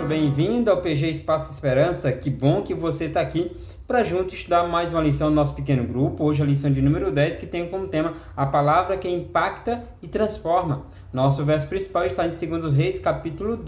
bem-vindo ao PG Espaço Esperança. Que bom que você está aqui para juntos estudar mais uma lição do nosso pequeno grupo. Hoje a lição de número 10, que tem como tema a palavra que impacta e transforma. Nosso verso principal está em 2 Reis, capítulo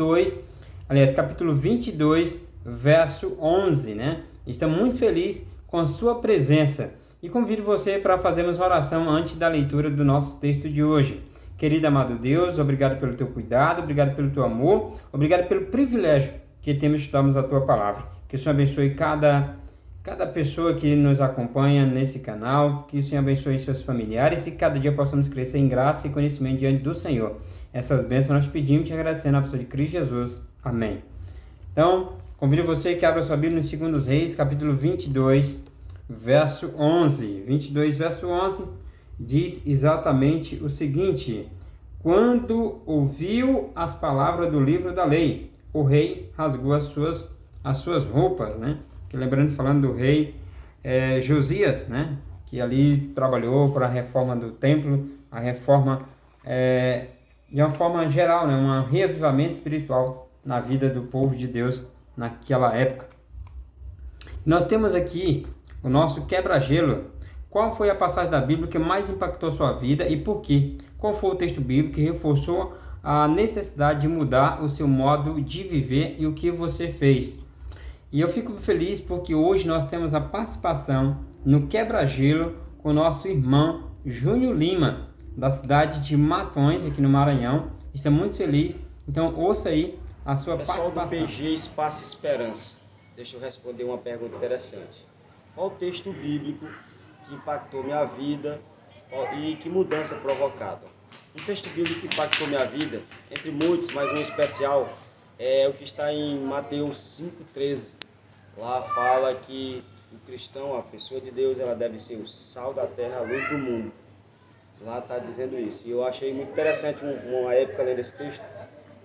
22, verso 11, né? Estamos muito felizes com a sua presença e convido você para fazermos uma oração antes da leitura do nosso texto de hoje. Querido amado Deus, obrigado pelo teu cuidado, obrigado pelo teu amor, obrigado pelo privilégio que temos de estudarmos a tua palavra. Que o Senhor abençoe cada pessoa que nos acompanha nesse canal, que o Senhor abençoe seus familiares e que cada dia possamos crescer em graça e conhecimento diante do Senhor. Essas bênçãos nós pedimos e agradecendo na pessoa de Cristo Jesus. Amém. Então, convido você que abra sua Bíblia em 2 Reis, capítulo 22, verso 11. 22, verso 11. Diz exatamente o seguinte: quando ouviu as palavras do livro da lei, o rei rasgou as suas roupas, né? Que, lembrando, falando do rei Josias, né? Que ali trabalhou para a reforma do templo, a reforma de uma forma geral, né? Um reavivamento espiritual na vida do povo de Deus naquela época. Nós temos aqui o nosso quebra-gelo. Qual foi a passagem da Bíblia que mais impactou sua vida e por quê? Qual foi o texto bíblico que reforçou a necessidade de mudar o seu modo de viver e o que você fez? E eu fico feliz porque hoje nós temos a participação no quebra-gelo com o nosso irmão Júnior Lima, da cidade de Matões, aqui no Maranhão. Estamos muito felizes. Então ouça aí a sua participação. Pessoal do PG Espaço Esperança, deixa eu responder uma pergunta interessante. Qual o texto bíblico que impactou minha vida e que mudança provocada? Um texto bíblico que impactou minha vida, entre muitos, mas um especial, é o que está em Mateus 5,13. Lá fala que o cristão, a pessoa de Deus, ela deve ser o sal da terra, a luz do mundo. Lá está dizendo isso. E eu achei muito interessante uma época ler esse texto,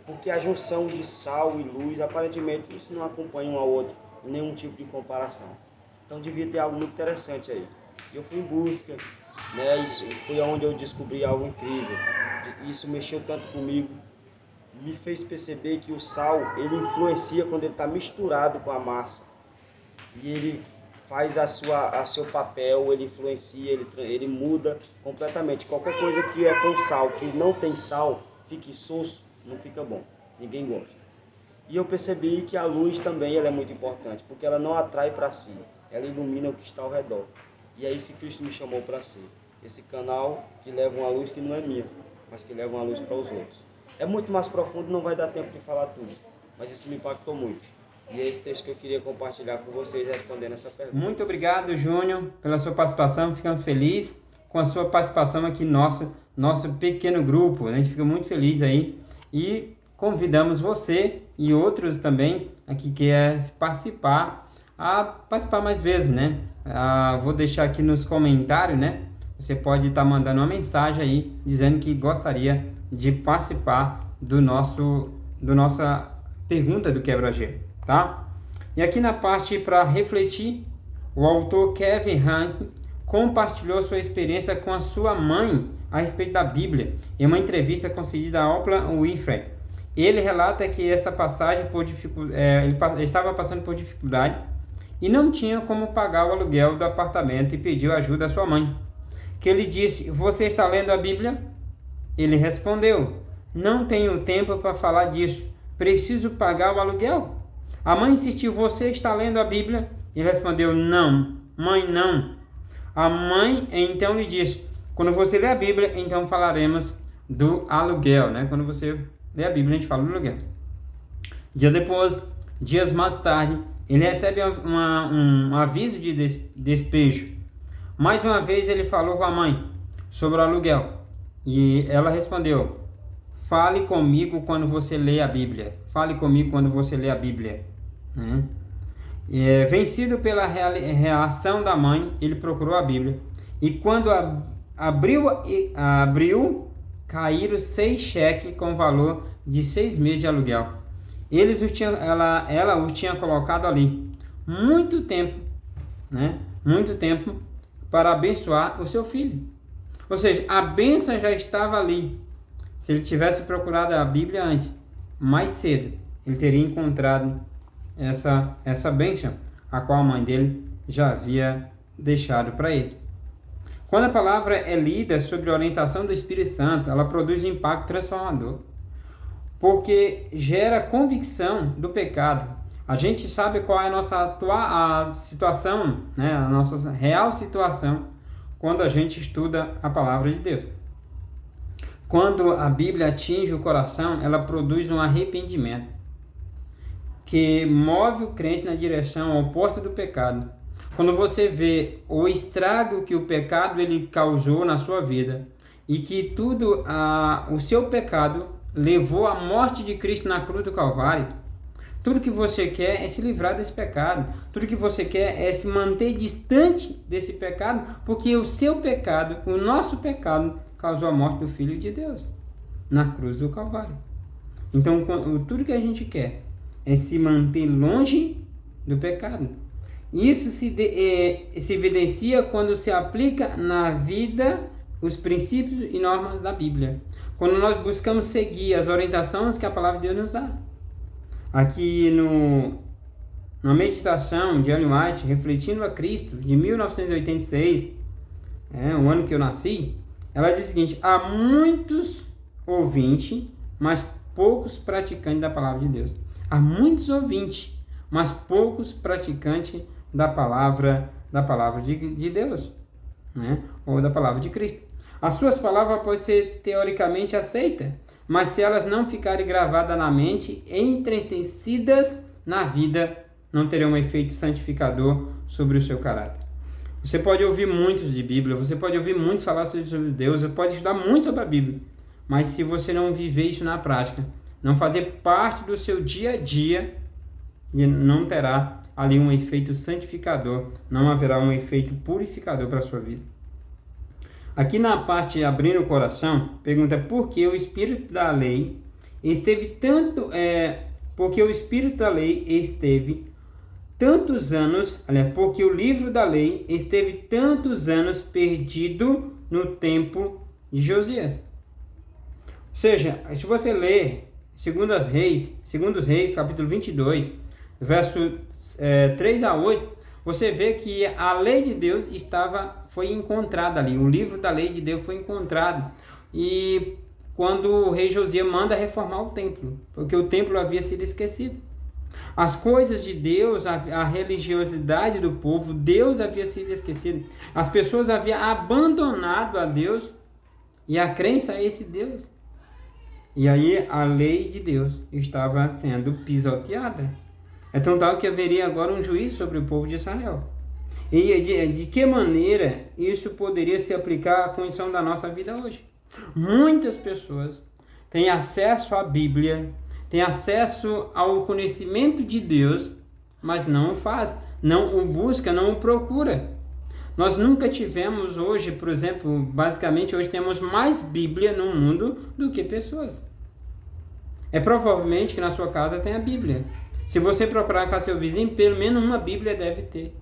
porque a junção de sal e luz, aparentemente, isso não acompanha um ao outro, nenhum tipo de comparação. Então devia ter algo muito interessante aí. Eu fui em busca, né? Isso foi onde eu descobri algo incrível. Isso mexeu tanto comigo, me fez perceber que o sal, ele influencia quando ele está misturado com a massa. E ele faz seu papel, ele influencia, ele muda completamente. Qualquer coisa que é com sal, que não tem sal, fique insosso, não fica bom. Ninguém gosta. E eu percebi que a luz também ela é muito importante, porque ela não atrai para si, ela ilumina o que está ao redor. E é isso que Cristo me chamou para ser. Esse canal que leva uma luz que não é minha, mas que leva uma luz para os outros. É muito mais profundo, não vai dar tempo de falar tudo. Mas isso me impactou muito. E é esse texto que eu queria compartilhar com vocês respondendo essa pergunta. Muito obrigado, Júnior, pela sua participação. Ficamos felizes com a sua participação aqui no nosso pequeno grupo. A gente fica muito feliz aí. E convidamos você e outros também aqui que querem participar a participar mais vezes, né? Vou deixar aqui nos comentários, né? Você pode estar mandando uma mensagem aí dizendo que gostaria de participar do nossa pergunta do quebra-gelo, tá? E aqui na parte para refletir, o autor Kevin Hank compartilhou sua experiência com a sua mãe a respeito da Bíblia em uma entrevista concedida a Oprah Winfrey. Ele relata que essa passagem ele estava passando por dificuldade e não tinha como pagar o aluguel do apartamento e pediu ajuda à sua mãe. Que ele disse: "Você está lendo a Bíblia?" Ele respondeu: "Não tenho tempo para falar disso. Preciso pagar o aluguel." A mãe insistiu: "Você está lendo a Bíblia?" Ele respondeu: "Não, mãe, não." A mãe então lhe disse: "Quando você lê a Bíblia, então falaremos do aluguel", né? Quando você lê a Bíblia, a gente fala do aluguel. Dias mais tarde, ele recebe um aviso de despejo. Mais uma vez ele falou com a mãe sobre o aluguel. E ela respondeu: "Fale comigo quando você lê a Bíblia. Fale comigo quando você lê a Bíblia." Vencido pela reação da mãe, ele procurou a Bíblia. E quando abriu, caíram 6 cheques com valor de 6 meses de aluguel. Ela o tinha colocado ali muito tempo, né? Muito tempo para abençoar o seu filho. Ou seja, a bênção já estava ali. Se ele tivesse procurado a Bíblia antes, mais cedo, ele teria encontrado essa bênção, a qual a mãe dele já havia deixado para ele. Quando a palavra é lida sob a orientação do Espírito Santo, ela produz um impacto transformador, porque gera convicção do pecado. A gente sabe qual é a nossa a situação, né? A nossa real situação, quando a gente estuda a palavra de Deus. Quando a Bíblia atinge o coração, ela produz um arrependimento que move o crente na direção oposta do pecado. Quando você vê o estrago que o pecado ele causou na sua vida e que o seu pecado levou à morte de Cristo na cruz do Calvário, tudo que você quer é se livrar desse pecado. Tudo que você quer é se manter distante desse pecado, porque o seu pecado, o nosso pecado, causou a morte do Filho de Deus na cruz do Calvário. Então, tudo que a gente quer é se manter longe do pecado. Isso se evidencia quando se aplica na vida os princípios e normas da Bíblia. Quando nós buscamos seguir as orientações que a palavra de Deus nos dá. Aqui na meditação de Ellen White, Refletindo a Cristo, de 1986, o ano que eu nasci, ela diz o seguinte: há muitos ouvintes, mas poucos praticantes da palavra de Deus. Há muitos ouvintes, mas poucos praticantes da palavra de Deus, né? Ou da palavra de Cristo. As suas palavras podem ser teoricamente aceitas, mas se elas não ficarem gravadas na mente, entretecidas na vida, não terão um efeito santificador sobre o seu caráter. Você pode ouvir muito de Bíblia, você pode ouvir muito falar sobre Deus, você pode estudar muito sobre a Bíblia, mas se você não viver isso na prática, não fazer parte do seu dia a dia, não terá ali um efeito santificador, não haverá um efeito purificador para a sua vida. Aqui na parte abrindo o coração, pergunta por que o Espírito da lei esteve tantos anos, porque o livro da lei esteve tantos anos perdido no tempo de Josias. Ou seja, se você ler Segundo os Reis, capítulo 22, verso 3 a 8, você vê que a lei de Deus foi encontrada ali, o livro da lei de Deus foi encontrado. E quando o rei Josias manda reformar o templo, porque o templo havia sido esquecido. As coisas de Deus, a religiosidade do povo, Deus havia sido esquecido. As pessoas haviam abandonado a Deus e a crença a esse Deus. E aí a lei de Deus estava sendo pisoteada. É tão tal que haveria agora um juízo sobre o povo de Israel. E de que maneira isso poderia se aplicar à condição da nossa vida hoje? Muitas pessoas têm acesso à Bíblia, têm acesso ao conhecimento de Deus, mas não o faz, não o busca, não o procura. Nós nunca tivemos hoje, por exemplo, basicamente hoje temos mais Bíblia no mundo do que pessoas. É provavelmente que na sua casa tem a Bíblia. Se você procurar com seu vizinho, pelo menos uma Bíblia deve ter.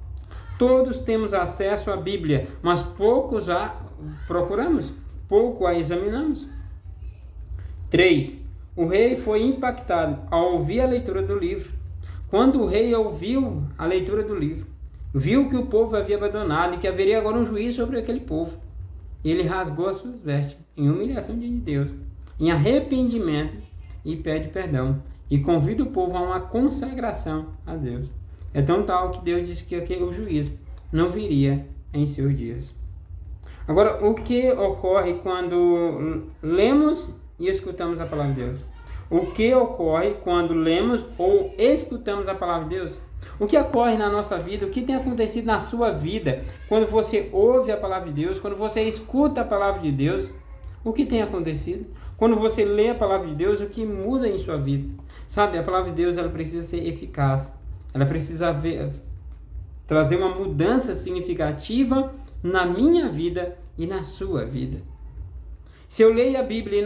Todos temos acesso à Bíblia, mas poucos a procuramos, pouco a examinamos. 3. O rei foi impactado ao ouvir a leitura do livro. Quando o rei ouviu a leitura do livro, viu que o povo havia abandonado e que haveria agora um juízo sobre aquele povo, ele rasgou as suas vestes em humilhação de Deus, em arrependimento, e pede perdão. E convida o povo a uma consagração a Deus. É tão tal que Deus disse que o juízo não viria em seus dias. Agora, o que ocorre quando lemos e escutamos a palavra de Deus? O que ocorre quando lemos ou escutamos a palavra de Deus? O que ocorre na nossa vida? O que tem acontecido na sua vida quando você ouve a palavra de Deus? Quando você escuta a palavra de Deus? O que tem acontecido? Quando você lê a palavra de Deus, o que muda em sua vida? Sabe, a palavra de Deus ela precisa ser eficaz. Ela precisa trazer uma mudança significativa na minha vida e na sua vida. Se eu leio a Bíblia e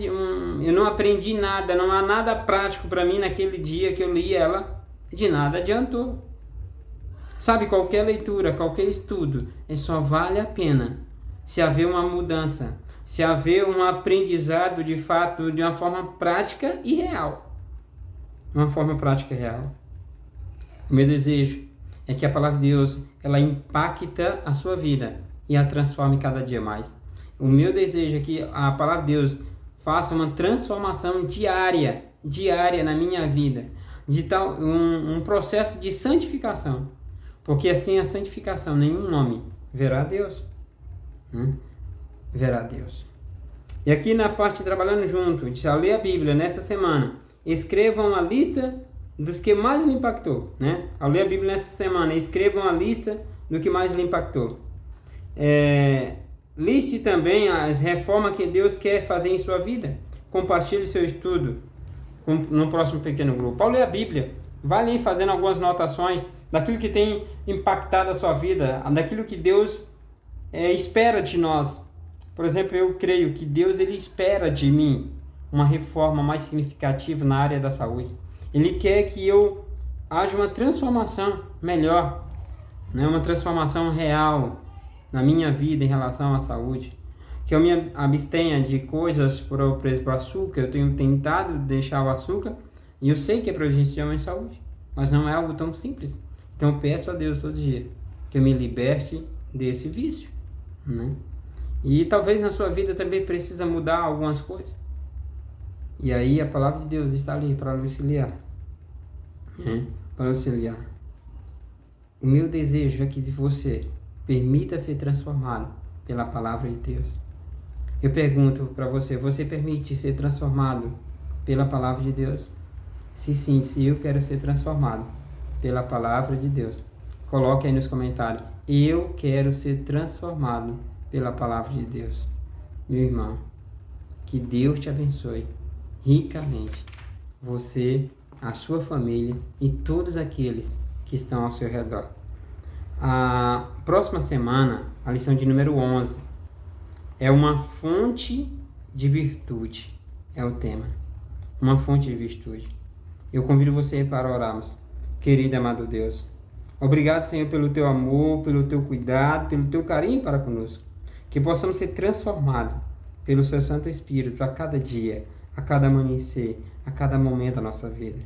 eu não aprendi nada, não há nada prático para mim naquele dia que eu li ela, de nada adiantou. Sabe, qualquer leitura, qualquer estudo, só vale a pena se haver uma mudança, se haver um aprendizado de fato de uma forma prática e real. de uma forma prática e real. O meu desejo é que a palavra de Deus, ela impacta a sua vida e a transforme cada dia mais. O meu desejo é que a palavra de Deus faça uma transformação diária na minha vida, de tal um processo de santificação, porque assim a santificação nenhum homem verá a Deus, né? Verá a Deus. E aqui na parte trabalhando junto, já ler a Bíblia nessa semana, escrevam uma lista dos que mais lhe impactou, né? Ao ler a Bíblia nessa semana, escrevam uma lista do que mais lhe impactou. Liste também as reformas que Deus quer fazer em sua vida. Compartilhe seu estudo no próximo pequeno grupo. Ao ler a Bíblia, vai ali fazendo algumas anotações daquilo que tem impactado a sua vida, daquilo que Deus espera de nós. Por exemplo, eu creio que Deus ele espera de mim uma reforma mais significativa na área da saúde. Ele quer que eu haja uma transformação melhor, né? Uma transformação real na minha vida em relação à saúde. Que eu me abstenha de coisas, por exemplo, açúcar. Eu tenho tentado deixar o açúcar e eu sei que é prejudicial à minha saúde, mas não é algo tão simples. Então eu peço a Deus todo dia que eu me liberte desse vício, né? E talvez na sua vida também precisa mudar algumas coisas. E aí a palavra de Deus está ali para auxiliar, né? Para auxiliar. O meu desejo é que você permita ser transformado pela palavra de Deus. Eu pergunto para você, você permite ser transformado pela palavra de Deus? Se sim, se eu quero ser transformado pela palavra de Deus, coloque aí nos comentários, eu quero ser transformado pela palavra de Deus. Meu irmão, que Deus te abençoe ricamente, você, a sua família e todos aqueles que estão ao seu redor. A próxima semana, a lição de número 11, é uma fonte de virtude, é o tema, uma fonte de virtude. Eu convido você para orarmos. Querido e amado Deus, obrigado, Senhor, pelo teu amor, pelo teu cuidado, pelo teu carinho para conosco, que possamos ser transformados pelo seu Santo Espírito a cada dia, a cada amanhecer, a cada momento da nossa vida.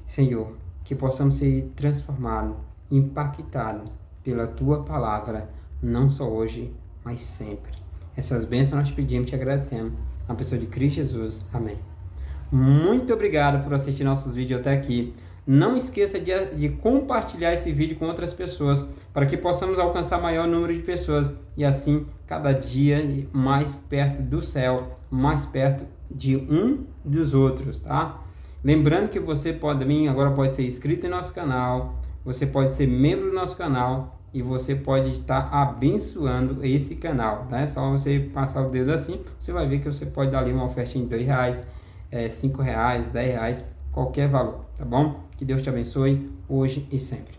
Senhor, que possamos ser transformados, impactados pela tua palavra, não só hoje, mas sempre. Essas bênçãos nós te pedimos e te agradecemos. Na pessoa de Cristo Jesus. Amém. Muito obrigado por assistir nossos vídeos até aqui. Não esqueça de compartilhar esse vídeo com outras pessoas, para que possamos alcançar maior número de pessoas e assim, cada dia mais perto do céu, mais perto de um dos outros, tá? Lembrando que você também agora pode ser inscrito em nosso canal, você pode ser membro do nosso canal e você pode estar abençoando esse canal, tá? É só você passar o dedo assim, você vai ver que você pode dar ali uma oferta em R$2, R$5, R$10, qualquer valor, tá bom? Que Deus te abençoe hoje e sempre.